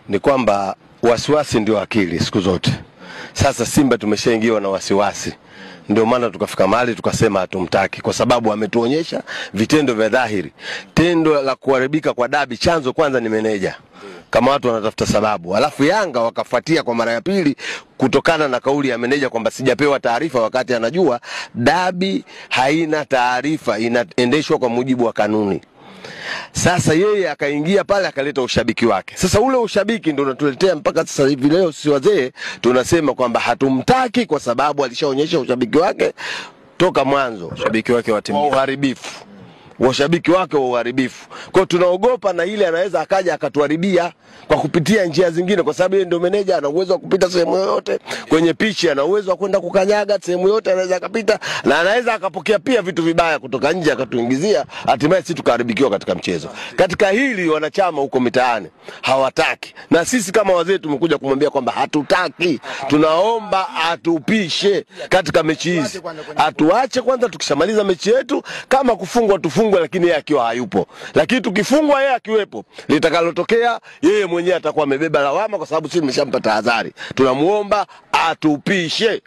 Ni kwamba wasiwasi ndio akili siku zote. Sasa Simba tumeshaingiwa na wasiwasi. Ndio maana tukafika mahali tukasema hatumtaki, kwa sababu ametuonyesha vitendo vya dhahiri. Tendo la kuharibika kwa dabi chanzo kwanza ni meneja. Kama watu wanatafuta sababu. Alafu Yanga wakafuatia kwa mara ya pili kutokana na kauli ya meneja kwamba sijapewa taarifa, wakati anajua dabi haina taarifa, inaendeshwa kwa mujibu wa kanuni. Sasa yeye akaingia pale akaleta ushabiki wake. Sasa ule ushabiki ndio unatuletea mpaka sasa hivi leo sisi wazee tunasema kwamba hatumtaki kwa sababu alishaonyesha ushabiki wake toka mwanzo. Ushabiki wake wa timu uharibifu. Washabiki wake wa uharibifu. Kwa hiyo tunaogopa na ile anaweza akaja akatuharibia kwa kupitia njia zingine, kwa sababu yeye ndio meneja, ana uwezo wa kupita sehemu yoyote kwenye pichi, ana uwezo wa kwenda kukanyaga sehemu yote, anaweza akapita na anaweza akapokea pia vitu vibaya kutoka nje akatuingizia, hatimaye sisi tukaharibikiwa katika mchezo. Katika hili wanachama huko mitaani hawataki, na sisi kama wazee tumekuja kumwambia kwamba hatutaki, tunaomba atupishe katika mechi hizi, atuache kwanza tukishamaliza mechi yetu, kama kufungwa tufungwe, lakini yeye akiwa hayupo. Lakini tukifungwa yeye akiwepo, litakalotokea yeye mwenyewe atakuwa amebeba lawama, kwa sababu sisi tumeshampa tahadhari. Tunamuomba atupishe.